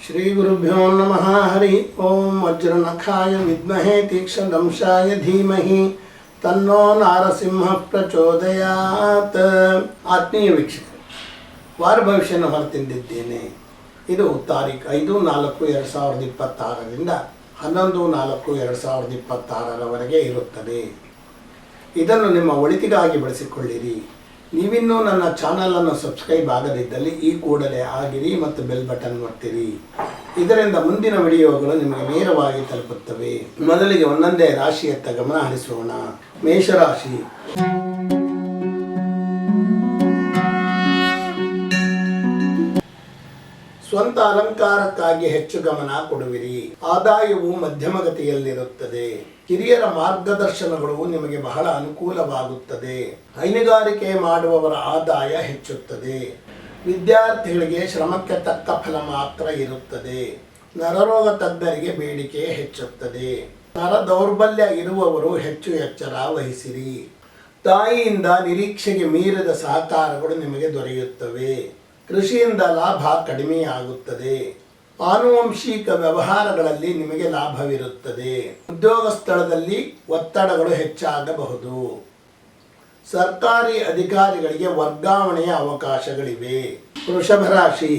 ಶ್ರೀ ಗುರುಭ್ಯೋ ನಮಃ. ಹರಿ ಓಂ. ವಜ್ರನಖಾಯ ವಿದ್ಮಹೇ ತೀಕ್ಷ್ಣದಂಶಾಯ ಧೀಮಹಿ ತನ್ನೋ ನಾರಸಿಂಹ ಪ್ರಚೋದಯಾತ್. ಆತ್ಮೀಯ ವೀಕ್ಷಕರು, ವಾರ ಭವಿಷ್ಯನ ಹೊರತಂದಿದ್ದೇನೆ. ಇದು ತಾರೀಖು 5-4-2026ರಿಂದ 11-4-2026ರವರೆಗೆ ಇರುತ್ತದೆ. ಇದನ್ನು ನಿಮ್ಮ ಒಳಿತಿಗಾಗಿ ಬಳಸಿಕೊಳ್ಳಿರಿ. ನೀವಿನ್ನೂ ನನ್ನ ಚಾನಲನ್ನು ಸಬ್ಸ್ಕ್ರೈಬ್ ಆಗದಿದ್ದಲ್ಲಿ ಈ ಕೂಡಲೇ ಆಗಿರಿ ಮತ್ತು ಬೆಲ್ ಬಟನ್ ಒತ್ತಿರಿ. ಇದರಿಂದ ಮುಂದಿನ ವಿಡಿಯೋಗಳು ನಿಮಗೆ ನೇರವಾಗಿ ತಲುಪುತ್ತವೆ. ಮೊದಲಿಗೆ ಒಂದೊಂದೇ ರಾಶಿಯತ್ತ ಗಮನ ಹರಿಸೋಣ. ಮೇಷರಾಶಿ. ಸ್ವಂತ ಅಲಂಕಾರಕ್ಕಾಗಿ ಹೆಚ್ಚು ಗಮನ ಕೊಡುವಿರಿ. ಆದಾಯವು ಮಧ್ಯಮಗತಿಯಲ್ಲಿರುತ್ತದೆ. ಹಿರಿಯರ ಮಾರ್ಗದರ್ಶನಗಳು ನಿಮಗೆ ಬಹಳ ಅನುಕೂಲವಾಗುತ್ತದೆ. ಹೈನುಗಾರಿಕೆ ಮಾಡುವವರ ಆದಾಯ ಹೆಚ್ಚುತ್ತದೆ. ವಿದ್ಯಾರ್ಥಿಗಳಿಗೆ ಶ್ರಮಕ್ಕೆ ತಕ್ಕ ಫಲ ಮಾತ್ರ ಇರುತ್ತದೆ. ನರರೋಗ ತಜ್ಞರಿಗೆ ಬೇಡಿಕೆ ಹೆಚ್ಚುತ್ತದೆ. ನರ ದೌರ್ಬಲ್ಯ ಇರುವವರು ಹೆಚ್ಚು ಎಚ್ಚರ ವಹಿಸಿರಿ. ತಾಯಿಯಿಂದ ನಿರೀಕ್ಷೆಗೆ ಮೀರಿದ ಸಹಕಾರಗಳು ನಿಮಗೆ ದೊರೆಯುತ್ತವೆ. ಕೃಷಿಯಿಂದ ಲಾಭ ಕಡಿಮೆಯಾಗುತ್ತದೆ. ಆನುವಂಶಿಕ ವ್ಯವಹಾರಗಳಲ್ಲಿ ನಿಮಗೆ ಲಾಭವಿರುತ್ತದೆ. ಉದ್ಯೋಗ ಸ್ಥಳದಲ್ಲಿ ಒತ್ತಡಗಳು ಹೆಚ್ಚಾಗಬಹುದು. ಸರ್ಕಾರಿ ಅಧಿಕಾರಿಗಳಿಗೆ ವರ್ಗಾವಣೆಯ ಅವಕಾಶಗಳಿವೆ. ವೃಷಭ ರಾಶಿ.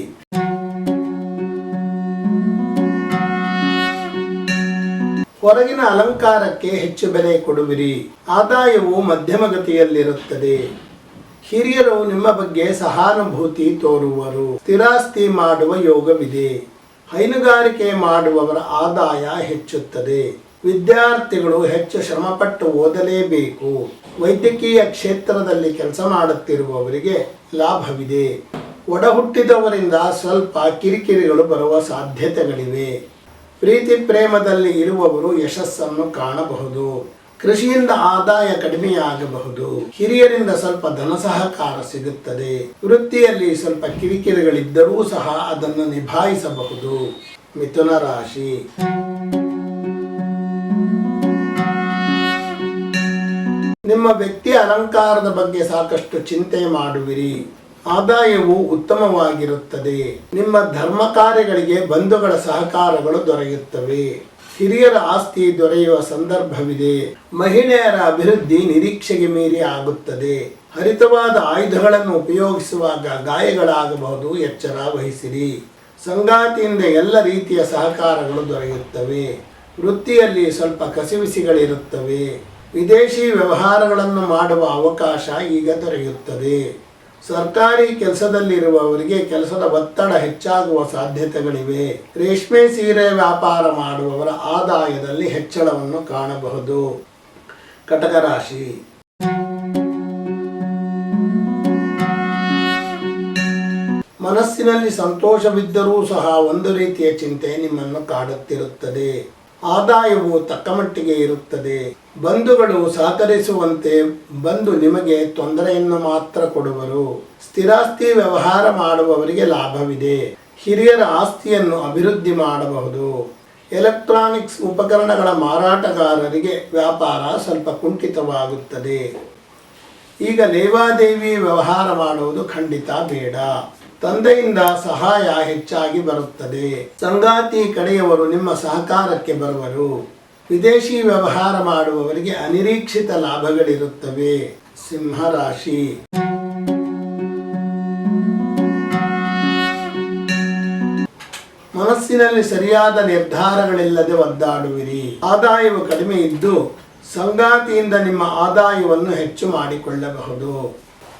ಹೊರಗಿನ ಅಲಂಕಾರಕ್ಕೆ ಹೆಚ್ಚು ಬೆಲೆ ಕೊಡುವಿರಿ. ಆದಾಯವು ಮಧ್ಯಮಗತಿಯಲ್ಲಿರುತ್ತದೆ. ಹಿರಿಯರು ನಿಮ್ಮ ಬಗ್ಗೆ ಸಹಾನುಭೂತಿ ತೋರುವರು. ಸ್ಥಿರಾಸ್ತಿ ಮಾಡುವ ಯೋಗವಿದೆ. ಹೈನುಗಾರಿಕೆ ಮಾಡುವವರ ಆದಾಯ ಹೆಚ್ಚುತ್ತದೆ. ವಿದ್ಯಾರ್ಥಿಗಳು ಹೆಚ್ಚು ಶ್ರಮಪಟ್ಟು ಓದಲೇಬೇಕು. ವೈದ್ಯಕೀಯ ಕ್ಷೇತ್ರದಲ್ಲಿ ಕೆಲಸ ಮಾಡುತ್ತಿರುವವರಿಗೆ ಲಾಭವಿದೆ. ಒಡಹುಟ್ಟಿದವರಿಂದ ಸ್ವಲ್ಪ ಕಿರಿಕಿರಿಗಳು ಬರುವ ಸಾಧ್ಯತೆಗಳಿವೆ. ಪ್ರೀತಿ ಪ್ರೇಮದಲ್ಲಿ ಇರುವವರು ಯಶಸ್ಸನ್ನು ಕಾಣಬಹುದು. ಕೃಷಿಯಿಂದ ಆದಾಯ ಕಡಿಮೆಯಾಗಬಹುದು. ಹಿರಿಯರಿಂದ ಸ್ವಲ್ಪ ಧನ ಸಹಕಾರ ಸಿಗುತ್ತದೆ. ವೃತ್ತಿಯಲ್ಲಿ ಸ್ವಲ್ಪ ಕಿರಿಕಿರಿಗಳಿದ್ದರೂ ಸಹ ಅದನ್ನು ನಿಭಾಯಿಸಬಹುದು. ಮಿಥುನ ರಾಶಿ. ನಿಮ್ಮ ವ್ಯಕ್ತಿ ಅಲಂಕಾರದ ಬಗ್ಗೆ ಸಾಕಷ್ಟು ಚಿಂತೆ ಮಾಡುವಿರಿ. ಆದಾಯವು ಉತ್ತಮವಾಗಿರುತ್ತದೆ. ನಿಮ್ಮ ಧರ್ಮ ಕಾರ್ಯಗಳಿಗೆ ಬಂಧುಗಳ ಸಹಕಾರಗಳು ದೊರೆಯುತ್ತವೆ. ಹಿರಿಯರ ಆಸ್ತಿ ದೊರೆಯುವ ಸಂದರ್ಭವಿದೆ. ಮಹಿಳೆಯರ ಅಭಿವೃದ್ಧಿ ನಿರೀಕ್ಷೆಗೆ ಮೀರಿ ಆಗುತ್ತದೆ. ಹರಿತವಾದ ಆಯುಧಗಳನ್ನು ಉಪಯೋಗಿಸುವಾಗ ಗಾಯಗಳಾಗಬಹುದು. ಎಚ್ಚರ ವಹಿಸಿರಿ. ಸಂಗಾತಿಯಿಂದ ಎಲ್ಲ ರೀತಿಯ ಸಹಕಾರಗಳು ದೊರೆಯುತ್ತವೆ. ವೃತ್ತಿಯಲ್ಲಿ ಸ್ವಲ್ಪ ಕಸಿವಿಸಿಗಳಿರುತ್ತವೆ. ವಿದೇಶಿ ವ್ಯವಹಾರಗಳನ್ನು ಮಾಡುವ ಅವಕಾಶ ಈಗ ದೊರೆಯುತ್ತದೆ. ಸರ್ಕಾರಿ ಕೆಲಸದಲ್ಲಿರುವವರಿಗೆ ಕೆಲಸದ ಒತ್ತಡ ಹೆಚ್ಚಾಗುವ ಸಾಧ್ಯತೆಗಳಿವೆ. ರೇಷ್ಮೆ ಸೀರೆ ವ್ಯಾಪಾರ ಮಾಡುವವರ ಆದಾಯದಲ್ಲಿ ಹೆಚ್ಚಳವನ್ನು ಕಾಣಬಹುದು. ಕಟಕ ರಾಶಿ. ಮನಸ್ಸಿನಲ್ಲಿ ಸಂತೋಷವಿದ್ದರೂ ಸಹ ಒಂದು ರೀತಿಯ ಚಿಂತೆ ನಿಮ್ಮನ್ನು ಕಾಡುತ್ತಿರುತ್ತದೆ. ಆದಾಯವು ತಕ್ಕಮಟ್ಟಿಗೆ ಇರುತ್ತದೆ. ಬಂಧುಗಳು ಸಹಕರಿಸುವಂತೆ ಬಂದು ನಿಮಗೆ ತೊಂದರೆಯನ್ನು ಮಾತ್ರ ಕೊಡುವರು. ಸ್ಥಿರಾಸ್ತಿ ವ್ಯವಹಾರ ಮಾಡುವವರಿಗೆ ಲಾಭವಿದೆ. ಹಿರಿಯರ ಆಸ್ತಿಯನ್ನು ಅಭಿವೃದ್ಧಿ ಮಾಡಬಹುದು. ಎಲೆಕ್ಟ್ರಾನಿಕ್ಸ್ ಉಪಕರಣಗಳ ಮಾರಾಟಗಾರರಿಗೆ ವ್ಯಾಪಾರ ಸ್ವಲ್ಪ ಕುಂಠಿತವಾಗುತ್ತದೆ. ಈಗ ಲೇವಾದೇವಿ ವ್ಯವಹಾರ ಮಾಡುವುದು ಖಂಡಿತ ಬೇಡ. ತಂದೆಯಿಂದ ಸಹಾಯ ಹೆಚ್ಚಾಗಿ ಬರುತ್ತದೆ. ಸಂಗಾತಿ ಕಡೆಯವರು ನಿಮ್ಮ ಸಹಕಾರಕ್ಕೆ ಬರುವರು. ವಿದೇಶಿ ವ್ಯವಹಾರ ಮಾಡುವವರಿಗೆ ಅನಿರೀಕ್ಷಿತ ಲಾಭಗಳಿರುತ್ತವೆ. ಸಿಂಹ ರಾಶಿ. ಮನಸ್ಸಿನಲ್ಲಿ ಸರಿಯಾದ ನಿರ್ಧಾರಗಳಿಲ್ಲದೆ ಒದ್ದಾಡುವಿರಿ. ಆದಾಯವು ಕಡಿಮೆ ಇದ್ದು ಸಂಗಾತಿಯಿಂದ ನಿಮ್ಮ ಆದಾಯವನ್ನು ಹೆಚ್ಚು ಮಾಡಿಕೊಳ್ಳಬಹುದು.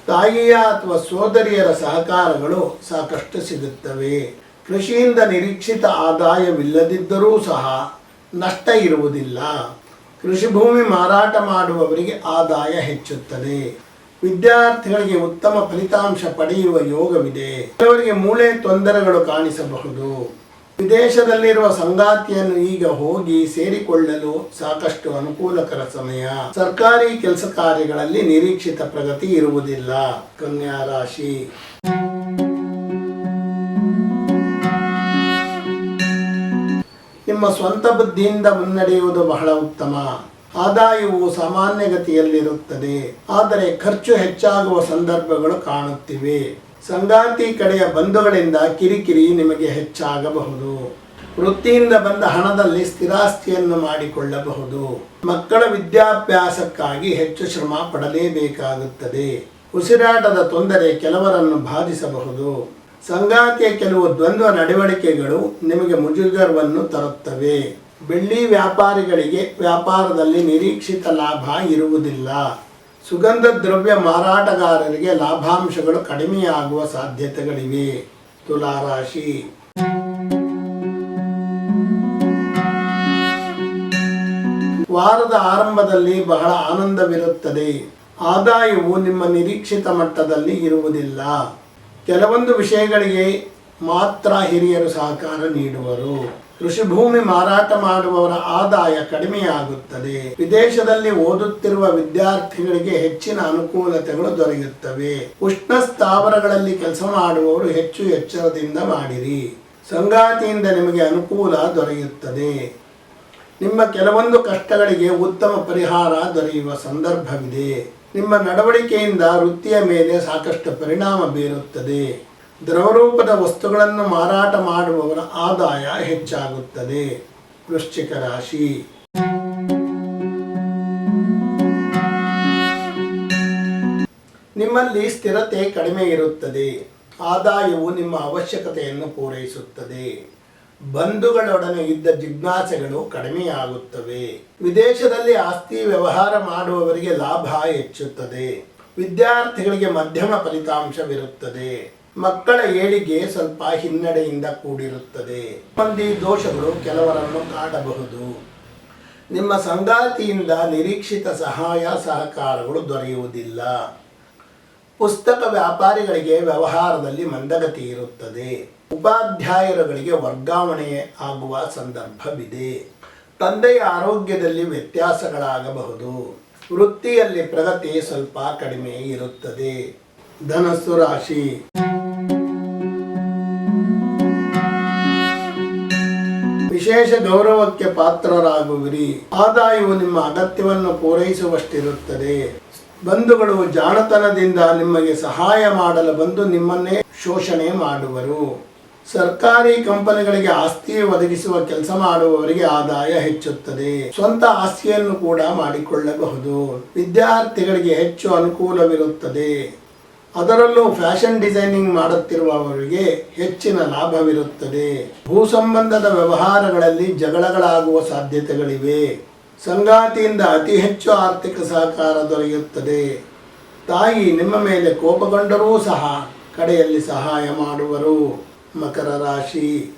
ತಾಯಿಯ ಅಥವಾ ಸೋದರಿಯರ ಸಹಕಾರಗಳು ಸಾಕಷ್ಟು ಸಿಗುತ್ತವೆ. ಕೃಷಿಯಿಂದ ನಿರೀಕ್ಷಿತ ಆದಾಯವಿಲ್ಲದಿದ್ದರೂ ಸಹ ನಷ್ಟ ಇರುವುದಿಲ್ಲ. ಕೃಷಿ ಭೂಮಿ ಮಾರಾಟ ಮಾಡುವವರಿಗೆ ಆದಾಯ ಹೆಚ್ಚುತ್ತದೆ. ವಿದ್ಯಾರ್ಥಿಗಳಿಗೆ ಉತ್ತಮ ಫಲಿತಾಂಶ ಪಡೆಯುವ ಯೋಗವಿದೆ. ಕೆಲವರಿಗೆ ಮೂಳೆ ತೊಂದರೆಗಳು ಕಾಣಿಸಬಹುದು. ವಿದೇಶದಲ್ಲಿರುವ ಸಂಗಾತಿಯನ್ನು ಈಗ ಹೋಗಿ ಸೇರಿಕೊಳ್ಳಲು ಸಾಕಷ್ಟು ಅನುಕೂಲಕರ ಸಮಯ. ಸರ್ಕಾರಿ ಕೆಲಸ ಕಾರ್ಯಗಳಲ್ಲಿ ನಿರೀಕ್ಷಿತ ಪ್ರಗತಿ ಇರುವುದಿಲ್ಲ. ಕನ್ಯಾ ರಾಶಿ. ನಿಮ್ಮ ಸ್ವಂತ ಬುದ್ಧಿಯಿಂದ ಮುನ್ನಡೆಯುವುದು ಬಹಳ ಉತ್ತಮ. ಆದಾಯವು ಸಾಮಾನ್ಯಗತಿಯಲ್ಲಿರುತ್ತದೆ. ಆದರೆ ಖರ್ಚು ಹೆಚ್ಚಾಗುವ ಸಂದರ್ಭಗಳು ಕಾಣುತ್ತಿವೆ. ಸಂಗಾತಿ ಕಡೆಯ ಬಂಧುಗಳಿಂದ ಕಿರಿಕಿರಿ ನಿಮಗೆ ಹೆಚ್ಚಾಗಬಹುದು. ವೃತ್ತಿಯಿಂದ ಬಂದ ಹಣದಲ್ಲಿ ಸ್ಥಿರಾಸ್ತಿಯನ್ನು ಮಾಡಿಕೊಳ್ಳಬಹುದು. ಮಕ್ಕಳ ವಿದ್ಯಾಭ್ಯಾಸಕ್ಕಾಗಿ ಹೆಚ್ಚು ಶ್ರಮ ಪಡಲೇಬೇಕಾಗುತ್ತದೆ. ಉಸಿರಾಟದ ತೊಂದರೆ ಕೆಲವರನ್ನು ಬಾಧಿಸಬಹುದು. ಸಂಗಾತಿಯ ಕೆಲವು ದ್ವಂದ್ವ ನಡವಳಿಕೆಗಳು ನಿಮಗೆ ಮುಜುಗರವನ್ನು ತರುತ್ತವೆ. ಬೆಳ್ಳಿ ವ್ಯಾಪಾರಿಗಳಿಗೆ ವ್ಯಾಪಾರದಲ್ಲಿ ನಿರೀಕ್ಷಿತ ಲಾಭ ಇರುವುದಿಲ್ಲ. ಸುಗಂಧ ದ್ರವ್ಯ ಮಾರಾಟಗಾರರಿಗೆ ಲಾಭಾಂಶಗಳು ಕಡಿಮೆಯಾಗುವ ಸಾಧ್ಯತೆಗಳಿವೆ. ತುಲಾರಾಶಿ. ವಾರದ ಆರಂಭದಲ್ಲಿ ಬಹಳ ಆನಂದವಿರುತ್ತದೆ. ಆದಾಯವು ನಿಮ್ಮ ನಿರೀಕ್ಷಿತ ಮಟ್ಟದಲ್ಲಿ ಇರುವುದಿಲ್ಲ. ಕೆಲವೊಂದು ವಿಷಯಗಳಿಗೆ ಮಾತ್ರ ಹಿರಿಯರು ಸಹಕಾರ ನೀಡುವರು. ಕೃಷಿ ಭೂಮಿ ಮಾರಾಟ ಮಾಡುವವರ ಆದಾಯ ಕಡಿಮೆಯಾಗುತ್ತದೆ. ವಿದೇಶದಲ್ಲಿ ಓದುತ್ತಿರುವ ವಿದ್ಯಾರ್ಥಿಗಳಿಗೆ ಹೆಚ್ಚಿನ ಅನುಕೂಲತೆಗಳು ದೊರೆಯುತ್ತವೆ. ಉಷ್ಣ ಸ್ಥಾವರಗಳಲ್ಲಿ ಕೆಲಸ ಮಾಡುವವರು ಹೆಚ್ಚು ಎಚ್ಚರದಿಂದ ಮಾಡಿರಿ. ಸಂಗಾತಿಯಿಂದ ನಿಮಗೆ ಅನುಕೂಲ ದೊರೆಯುತ್ತದೆ. ನಿಮ್ಮ ಕೆಲವೊಂದು ಕಷ್ಟಗಳಿಗೆ ಉತ್ತಮ ಪರಿಹಾರ ದೊರೆಯುವ ಸಂದರ್ಭವಿದೆ. ನಿಮ್ಮ ನಡವಳಿಕೆಯಿಂದ ವೃತ್ತಿಯ ಮೇಲೆ ಸಾಕಷ್ಟು ಪರಿಣಾಮ ಬೀರುತ್ತದೆ. ದ್ರವರೂಪದ ವಸ್ತುಗಳನ್ನು ಮಾರಾಟ ಮಾಡುವವರ ಆದಾಯ ಹೆಚ್ಚಾಗುತ್ತದೆ. ವೃಶ್ಚಿಕ ರಾಶಿ. ನಿಮ್ಮಲ್ಲಿ ಸ್ಥಿರತೆ ಕಡಿಮೆ ಇರುತ್ತದೆ. ಆದಾಯವು ನಿಮ್ಮ ಅವಶ್ಯಕತೆಯನ್ನು ಪೂರೈಸುತ್ತದೆ. ಬಂಧುಗಳೊಡನೆ ಇದ್ದ ಜಿಜ್ಞಾಸೆಗಳು ಕಡಿಮೆಯಾಗುತ್ತವೆ. ವಿದೇಶದಲ್ಲಿ ಆಸ್ತಿ ವ್ಯವಹಾರ ಮಾಡುವವರಿಗೆ ಲಾಭ ಹೆಚ್ಚುತ್ತದೆ. ವಿದ್ಯಾರ್ಥಿಗಳಿಗೆ ಮಧ್ಯಮ ಫಲಿತಾಂಶವಿರುತ್ತದೆ. ಮಕ್ಕಳ ಏಳಿಗೆ ಸ್ವಲ್ಪ ಹಿನ್ನಡೆಯಿಂದ ಕೂಡಿರುತ್ತದೆ. ಸಂಬಂಧಿ ದೋಷಗಳು ಕೆಲವರನ್ನು ಕಾಡಬಹುದು. ನಿಮ್ಮ ಸಂಗಾತಿಯಿಂದ ನಿರೀಕ್ಷಿತ ಸಹಾಯ ಸಹಕಾರಗಳು ದೊರೆಯುವುದಿಲ್ಲ. ಪುಸ್ತಕ ವ್ಯಾಪಾರಿಗಳಿಗೆ ವ್ಯವಹಾರದಲ್ಲಿ ಮಂದಗತಿ ಇರುತ್ತದೆ. ಉಪಾಧ್ಯಾಯರುಗಳಿಗೆ ವರ್ಗಾವಣೆ ಆಗುವ ಸಂದರ್ಭವಿದೆ. ತಂದೆಯ ಆರೋಗ್ಯದಲ್ಲಿ ವ್ಯತ್ಯಾಸಗಳಾಗಬಹುದು. ವೃತ್ತಿಯಲ್ಲಿ ಪ್ರಗತಿ ಸ್ವಲ್ಪ ಕಡಿಮೆ ಇರುತ್ತದೆ. ಧನಸ್ಸು ರಾಶಿ. ವಿಶೇಷ ಗೌರವಕ್ಕೆ ಪಾತ್ರರಾಗುವಿರಿ. ಆದಾಯವು ನಿಮ್ಮ ಅಗತ್ಯವನ್ನು ಪೂರೈಸುವಷ್ಟಿರುತ್ತದೆ. ಬಂಧುಗಳು ಜಾಣತನದಿಂದ ನಿಮಗೆ ಸಹಾಯ ಮಾಡಲು ಬಂದು ನಿಮ್ಮನ್ನೇ ಶೋಷಣೆ ಮಾಡುವರು. ಸರ್ಕಾರಿ ಕಂಪನಿಗಳಿಗೆ ಆಸ್ತಿ ಒದಗಿಸುವ ಕೆಲಸ ಮಾಡುವವರಿಗೆ ಆದಾಯ ಹೆಚ್ಚುತ್ತದೆ. ಸ್ವಂತ ಆಸ್ತಿಯನ್ನು ಕೂಡ ಮಾಡಿಕೊಳ್ಳಬಹುದು. ವಿದ್ಯಾರ್ಥಿಗಳಿಗೆ ಹೆಚ್ಚು ಅನುಕೂಲವಿರುತ್ತದೆ. ಅದರಲ್ಲೂ ಫ್ಯಾಷನ್ ಡಿಸೈನಿಂಗ್ ಮಾಡುತ್ತಿರುವವರಿಗೆ ಹೆಚ್ಚಿನ ಲಾಭವಿರುತ್ತದೆ. ಭೂ ಸಂಬಂಧದ ವ್ಯವಹಾರಗಳಲ್ಲಿ ಜಗಳಗಳಾಗುವ ಸಾಧ್ಯತೆಗಳಿವೆ. ಸಂಗಾತಿಯಿಂದ ಅತಿ ಹೆಚ್ಚು ಆರ್ಥಿಕ ಸಹಕಾರ ದೊರೆಯುತ್ತದೆ. ತಾಯಿ ನಿಮ್ಮ ಮೇಲೆ ಕೋಪಗೊಂಡರೂ ಸಹ ಕಡೆಯಲ್ಲಿ ಸಹಾಯ ಮಾಡುವರು. ಮಕರ ರಾಶಿ.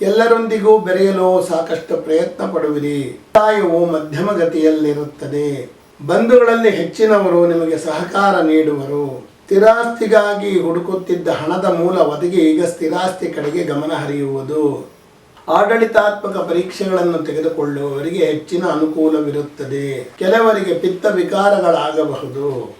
ಎಲ್ಲರೊಂದಿಗೂ ಬೆರೆಯಲು ಸಾಕಷ್ಟು ಪ್ರಯತ್ನ ಪಡುವಿರಿ. ಆದಾಯವು ಮಧ್ಯಮ ಗತಿಯಲ್ಲಿರುತ್ತದೆ. ಬಂಧುಗಳಲ್ಲಿ ಹೆಚ್ಚಿನವರು ನಿಮಗೆ ಸಹಕಾರ ನೀಡುವರು. ಸ್ಥಿರಾಸ್ತಿಗಾಗಿ ಹುಡುಕುತ್ತಿದ್ದ ಹಣದ ಮೂಲ ಒದಗಿ ಈಗ ಸ್ಥಿರಾಸ್ತಿ ಕಡೆಗೆ ಗಮನ ಹರಿಯುವುದು. ಆಡಳಿತಾತ್ಮಕ ಪರೀಕ್ಷೆಗಳನ್ನು ತೆಗೆದುಕೊಳ್ಳುವವರಿಗೆ ಹೆಚ್ಚಿನ ಅನುಕೂಲವಿರುತ್ತದೆ. ಕೆಲವರಿಗೆ ಪಿತ್ತ ವಿಕಾರಗಳಾಗಬಹುದು.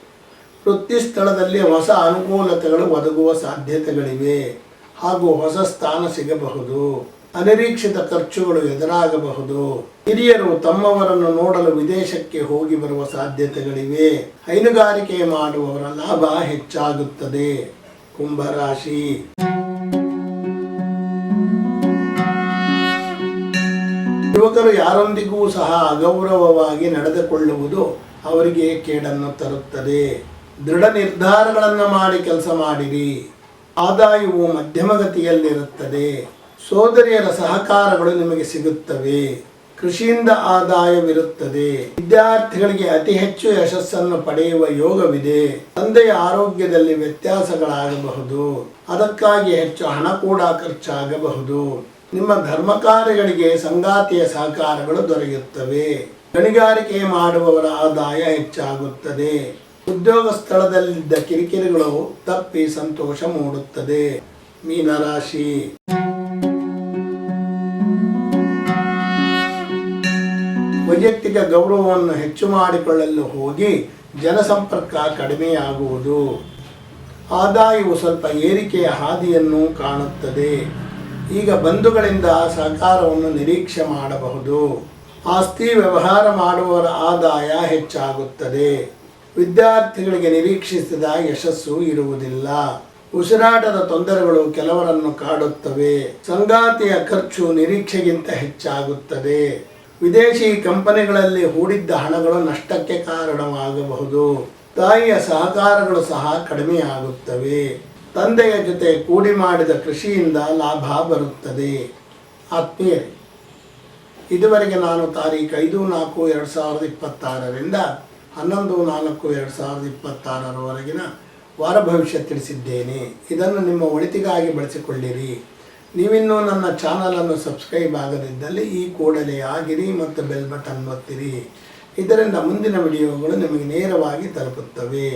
ವೃತ್ತಿ ಸ್ಥಳದಲ್ಲಿ ಹೊಸ ಅನುಕೂಲತೆಗಳು ಒದಗುವ ಸಾಧ್ಯತೆಗಳಿವೆ ಹಾಗೂ ಹೊಸ ಸ್ಥಾನ ಸಿಗಬಹುದು. ಅನಿರೀಕ್ಷಿತ ಖರ್ಚುಗಳು ಎದುರಾಗಬಹುದು. ಹಿರಿಯರು ತಮ್ಮವರನ್ನು ನೋಡಲು ವಿದೇಶಕ್ಕೆ ಹೋಗಿ ಬರುವ ಸಾಧ್ಯತೆಗಳಿವೆ. ಹೈನುಗಾರಿಕೆ ಮಾಡುವವರ ಲಾಭ ಹೆಚ್ಚಾಗುತ್ತದೆ. ಕುಂಭರಾಶಿ. ಯುವಕರು ಯಾರೊಂದಿಗೂ ಸಹ ಅಗೌರವವಾಗಿ ನಡೆದುಕೊಳ್ಳುವುದು ಅವರಿಗೆ ಕೇಡನ್ನು ತರುತ್ತದೆ. ದೃಢ ನಿರ್ಧಾರಗಳನ್ನು ಮಾಡಿ ಕೆಲಸ ಮಾಡಿರಿ. ಆದಾಯವು ಮಧ್ಯಮಗತಿಯಲ್ಲಿರುತ್ತದೆ. ಸೋದರಿಯರ ಸಹಕಾರಗಳು ನಿಮಗೆ ಸಿಗುತ್ತವೆ. ಕೃಷಿಯಿಂದ ಆದಾಯವಿರುತ್ತದೆ. ವಿದ್ಯಾರ್ಥಿಗಳಿಗೆ ಅತಿ ಹೆಚ್ಚು ಯಶಸ್ಸನ್ನು ಪಡೆಯುವ ಯೋಗವಿದೆ. ತಂದೆಯ ಆರೋಗ್ಯದಲ್ಲಿ ವ್ಯತ್ಯಾಸಗಳಾಗಬಹುದು. ಅದಕ್ಕಾಗಿ ಹೆಚ್ಚು ಹಣ ಕೂಡ ಖರ್ಚಾಗಬಹುದು. ನಿಮ್ಮ ಧರ್ಮ ಕಾರ್ಯಗಳಿಗೆ ಸಂಗಾತಿಯ ಸಹಕಾರಗಳು ದೊರೆಯುತ್ತವೆ. ಗಣಿಗಾರಿಕೆ ಮಾಡುವವರ ಆದಾಯ ಹೆಚ್ಚಾಗುತ್ತದೆ. ಉದ್ಯೋಗ ಸ್ಥಳದಲ್ಲಿದ್ದ ಕಿರಿಕಿರಿಗಳು ತಪ್ಪಿ ಸಂತೋಷ ಮೂಡುತ್ತದೆ. ಮೀನರಾಶಿ. ವೈಯಕ್ತಿಕ ಗೌರವವನ್ನು ಹೆಚ್ಚು ಮಾಡಿಕೊಳ್ಳಲು ಹೋಗಿ ಜನಸಂಪರ್ಕ ಕಡಿಮೆಯಾಗುವುದು. ಆದಾಯವು ಸ್ವಲ್ಪ ಏರಿಕೆಯ ಹಾದಿಯನ್ನು ಕಾಣುತ್ತದೆ. ಈಗ ಬಂಧುಗಳಿಂದ ಸಹಕಾರವನ್ನು ನಿರೀಕ್ಷೆ ಮಾಡಬಹುದು. ಆಸ್ತಿ ವ್ಯವಹಾರ ಮಾಡುವವರ ಆದಾಯ ಹೆಚ್ಚಾಗುತ್ತದೆ. ವಿದ್ಯಾರ್ಥಿಗಳಿಗೆ ನಿರೀಕ್ಷಿಸಿದ ಯಶಸ್ಸು ಇರುವುದಿಲ್ಲ. ಉಸಿರಾಟದ ತೊಂದರೆಗಳು ಕೆಲವರನ್ನು ಕಾಡುತ್ತವೆ. ಸಂಗಾತಿಯ ಖರ್ಚು ನಿರೀಕ್ಷೆಗಿಂತ ಹೆಚ್ಚಾಗುತ್ತದೆ. ವಿದೇಶಿ ಕಂಪನಿಗಳಲ್ಲಿ ಹೂಡಿದ್ದ ಹಣಗಳು ನಷ್ಟಕ್ಕೆ ಕಾರಣವಾಗಬಹುದು. ತಾಯಿಯ ಸಹಕಾರಗಳು ಸಹ ಕಡಿಮೆಯಾಗುತ್ತವೆ. ತಂದೆಯ ಜೊತೆ ಕೂಡಿ ಮಾಡಿದ ಕೃಷಿಯಿಂದ ಲಾಭ ಬರುತ್ತದೆ. ಆತ್ಮೀಯರೇ, ಇದುವರೆಗೆ ನಾನು ತಾರೀಖು 5-4-2026ರಿಂದ 11-4-2026 ವಾರ ಭವಿಷ್ಯ ತಿಳಿಸಿದ್ದೇನೆ. ಇದನ್ನು ನಿಮ್ಮ ಒಳಿತಿಗಾಗಿ ಬಳಸಿಕೊಳ್ಳಿರಿ. ನೀವಿನ್ನೂ ನನ್ನ ಚಾನಲನ್ನು ಸಬ್ಸ್ಕ್ರೈಬ್ ಆಗದಿದ್ದಲ್ಲಿ ಈ ಕೂಡಲೇ ಆಗಿರಿ ಮತ್ತು ಬೆಲ್ ಬಟನ್ ಒತ್ತಿರಿ. ಇದರಿಂದ ಮುಂದಿನ ವಿಡಿಯೋಗಳು ನಿಮಗೆ ನೇರವಾಗಿ ತಲುಪುತ್ತವೆ.